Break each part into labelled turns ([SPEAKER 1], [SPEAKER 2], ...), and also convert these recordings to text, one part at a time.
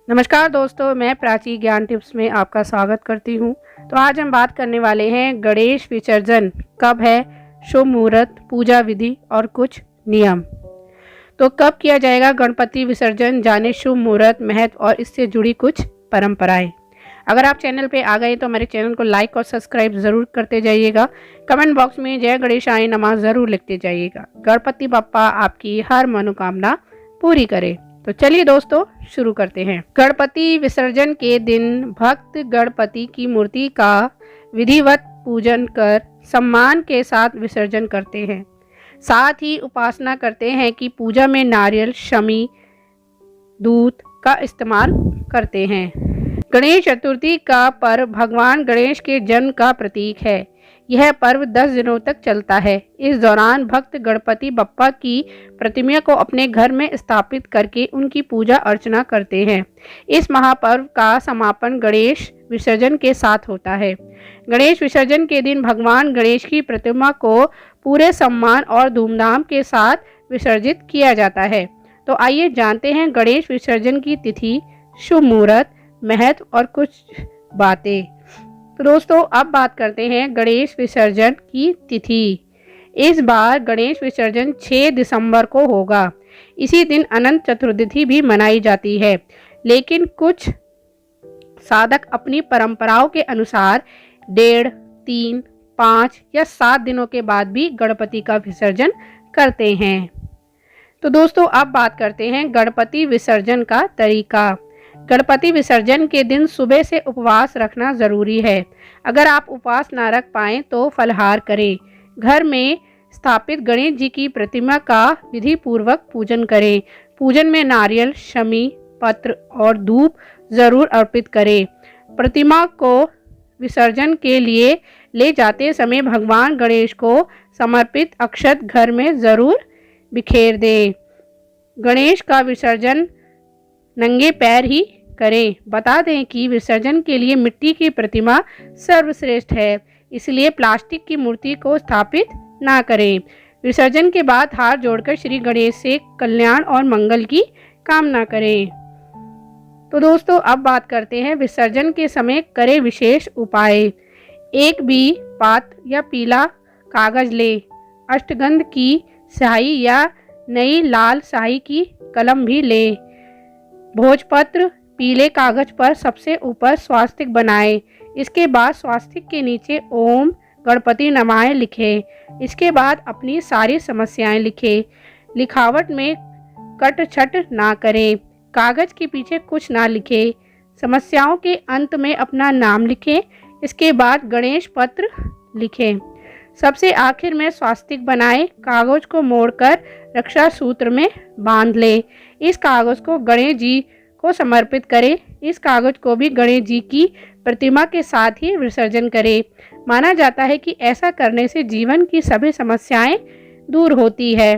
[SPEAKER 1] नमस्कार दोस्तों, मैं प्राची ज्ञान टिप्स में आपका स्वागत करती हूँ। तो आज हम बात करने वाले हैं गणेश विसर्जन कब है, शुभ मुहूर्त, पूजा विधि और कुछ नियम। तो कब किया जाएगा गणपति विसर्जन, जाने शुभ मुहूर्त, महत्व और इससे जुड़ी कुछ परंपराएं। अगर आप चैनल पे आ गए तो हमारे चैनल को लाइक और सब्सक्राइब ज़रूर करते जाइएगा। कमेंट बॉक्स में जय गणेशाय नमः ज़रूर लिखते जाइएगा। गणपति बप्पा आपकी हर मनोकामना पूरी करे। तो चलिए दोस्तों शुरू करते हैं। गणपति विसर्जन के दिन भक्त गणपति की मूर्ति का विधिवत पूजन कर सम्मान के साथ विसर्जन करते हैं। साथ ही उपासना करते हैं कि पूजा में नारियल, शमी, दूध का इस्तेमाल करते हैं। गणेश चतुर्थी का पर्व भगवान गणेश के जन्म का प्रतीक है। यह पर्व 10 दिनों तक चलता है। इस दौरान भक्त गणपति बप्पा की प्रतिमा को अपने घर में स्थापित करके उनकी पूजा अर्चना करते हैं। इस महापर्व का समापन गणेश विसर्जन के साथ होता है। गणेश विसर्जन के दिन भगवान गणेश की प्रतिमा को पूरे सम्मान और धूमधाम के साथ विसर्जित किया जाता है। तो आइए जानते हैं गणेश विसर्जन की तिथि, शुभ मुहूर्त, महत्व और कुछ बातें। तो दोस्तों अब बात करते हैं गणेश विसर्जन की तिथि। इस बार गणेश विसर्जन 6 दिसंबर को होगा। इसी दिन अनंत चतुर्दशी भी मनाई जाती है, लेकिन कुछ साधक अपनी परंपराओं के अनुसार 1.5, 3, 5 या 7 दिनों के बाद भी गणपति का विसर्जन करते हैं। तो दोस्तों अब बात करते हैं गणपति विसर्जन का तरीका। गणपति विसर्जन के दिन सुबह से उपवास रखना जरूरी है। अगर आप उपवास ना रख पाएं तो फलाहार करें। घर में स्थापित गणेश जी की प्रतिमा का विधि पूर्वक पूजन करें। पूजन में नारियल, शमी, पत्र और धूप जरूर अर्पित करें। प्रतिमा को विसर्जन के लिए ले जाते समय भगवान गणेश को समर्पित अक्षत घर में जरूर बिखेर दें। गणेश का विसर्जन नंगे पैर ही करें। बता दें कि विसर्जन के लिए मिट्टी की प्रतिमा सर्वश्रेष्ठ है, इसलिए प्लास्टिक की मूर्ति को स्थापित ना करें। विसर्जन के बाद हाथ जोड़कर श्री गणेश से कल्याण और मंगल की कामना करें। तो दोस्तों अब बात करते हैं विसर्जन के समय करें विशेष उपाय। एक भी पात या पीला कागज ले, अष्टगंध की स्याही या नई लाल स्याही की कलम भी ले। भोजपत्र पीले कागज पर सबसे ऊपर स्वास्तिक बनाएं। इसके बाद स्वास्तिक के नीचे ओम गणपति नमाय लिखें। इसके बाद अपनी सारी समस्याएं लिखें। लिखावट में कट छट ना करें। कागज के पीछे कुछ ना लिखें। समस्याओं के अंत में अपना नाम लिखें। इसके बाद गणेश पत्र लिखें। सबसे आखिर में स्वास्तिक बनाएं। कागज को मोड़कर रक्षा सूत्र में बांध लें। इस कागज को गणेश जी को समर्पित करें। इस कागज को भी गणेश जी की प्रतिमा के साथ ही विसर्जन करें। माना जाता है कि ऐसा करने से जीवन की सभी समस्याएं दूर होती है।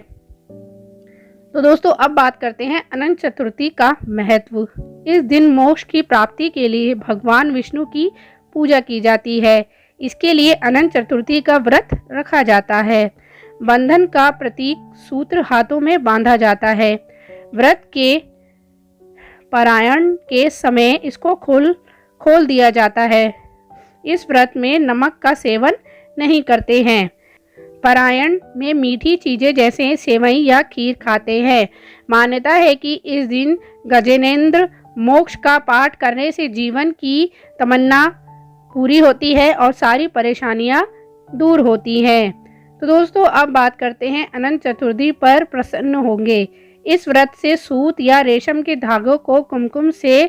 [SPEAKER 1] तो दोस्तों अब बात करते हैं अनंत चतुर्थी का महत्व। इस दिन मोक्ष की प्राप्ति के लिए भगवान विष्णु की पूजा की जाती है। इसके लिए अनंत चतुर्थी का व्रत रखा जाता है। बंधन का प्रतीक सूत्र हाथों में बांधा जाता है। व्रत के पारायण के समय इसको खोल दिया जाता है। इस व्रत में नमक का सेवन नहीं करते हैं। पारायण में मीठी चीजें जैसे सेवई या खीर खाते हैं। मान्यता है कि इस दिन गजेनेंद्र मोक्ष का पाठ करने से जीवन की तमन्ना पूरी होती है और सारी परेशानियां दूर होती हैं। तो दोस्तों अब बात करते हैं अनंत चतुर्थी पर प्रसन्न होंगे। इस व्रत से सूत या रेशम के धागों को कुमकुम से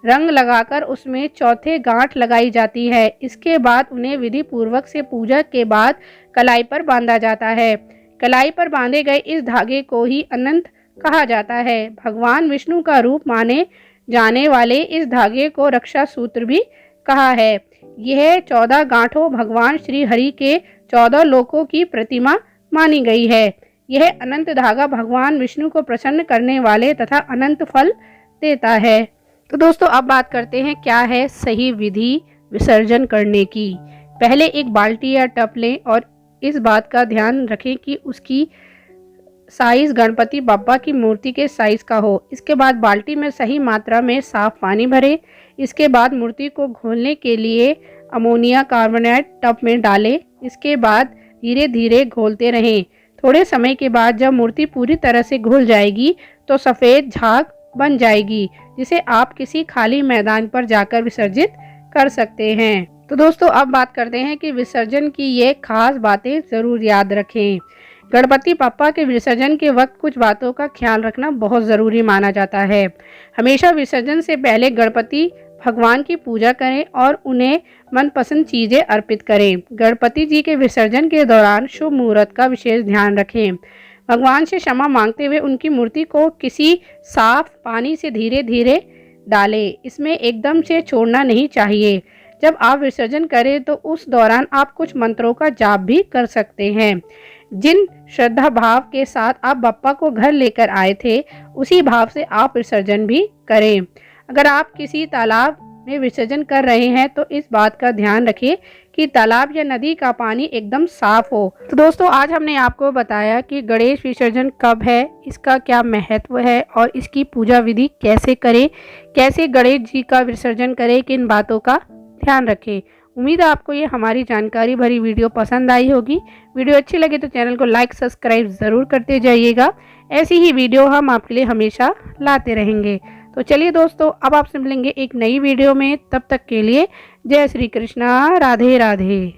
[SPEAKER 1] रंग लगाकर उसमें चौथे गांठ लगाई जाती है। इसके बाद उन्हें विधि पूर्वक से पूजा के बाद कलाई पर बांधा जाता है। कलाई पर बांधे गए इस धागे को ही अनंत कहा जाता है। भगवान विष्णु का रूप माने जाने वाले इस धागे को रक्षा सूत्र भी कहा है। यह 14 गांठों भगवान श्री हरि के 14 लोकों की प्रतिमा मानी गई है। यह अनंत धागा भगवान विष्णु को प्रसन्न करने वाले तथा अनंत फल देता है। तो दोस्तों अब बात करते हैं क्या है सही विधि विसर्जन करने की। पहले एक बाल्टी या टब लें और इस बात का ध्यान रखें कि उसकी साइज गणपति बप्पा की मूर्ति के साइज का हो। इसके बाद बाल्टी में सही मात्रा में साफ पानी भरें। इसके बाद मूर्ति को घोलने के लिए अमोनिया कार्बोनेट टब में डालें। इसके बाद धीरे धीरे घोलते रहें। थोड़े समय के बाद जब मूर्ति पूरी तरह से घुल जाएगी तो सफ़ेद झाग बन जाएगी, जिसे आप किसी खाली मैदान पर जाकर विसर्जित कर सकते हैं। तो दोस्तों अब बात करते हैं कि विसर्जन की ये खास बातें ज़रूर याद रखें। गणपति बप्पा के विसर्जन के वक्त कुछ बातों का ख्याल रखना बहुत ज़रूरी माना जाता है। हमेशा विसर्जन से पहले गणपति भगवान की पूजा करें और उन्हें मनपसंद चीज़ें अर्पित करें। गणपति जी के विसर्जन के दौरान शुभ मुहूर्त का विशेष ध्यान रखें। भगवान से क्षमा मांगते हुए उनकी मूर्ति को किसी साफ पानी से धीरे धीरे डालें। इसमें एकदम से छोड़ना नहीं चाहिए। जब आप विसर्जन करें तो उस दौरान आप कुछ मंत्रों का जाप भी कर सकते हैं। जिन श्रद्धा भाव के साथ आप बप्पा को घर लेकर आए थे, उसी भाव से आप विसर्जन भी करें। अगर आप किसी तालाब में विसर्जन कर रहे हैं तो इस बात का ध्यान रखें कि तालाब या नदी का पानी एकदम साफ हो। तो दोस्तों आज हमने आपको बताया कि गणेश विसर्जन कब है, इसका क्या महत्व है और इसकी पूजा विधि कैसे करें, कैसे गणेश जी का विसर्जन करें, किन बातों का ध्यान रखें। उम्मीद है आपको ये हमारी जानकारी भरी वीडियो पसंद आई होगी। वीडियो अच्छी लगे तो चैनल को लाइक सब्सक्राइब ज़रूर करते जाइएगा। ऐसी ही वीडियो हम आपके लिए हमेशा लाते रहेंगे। तो चलिए दोस्तों अब आपसे मिलेंगे एक नई वीडियो में। तब तक के लिए जय श्री कृष्णा, राधे राधे।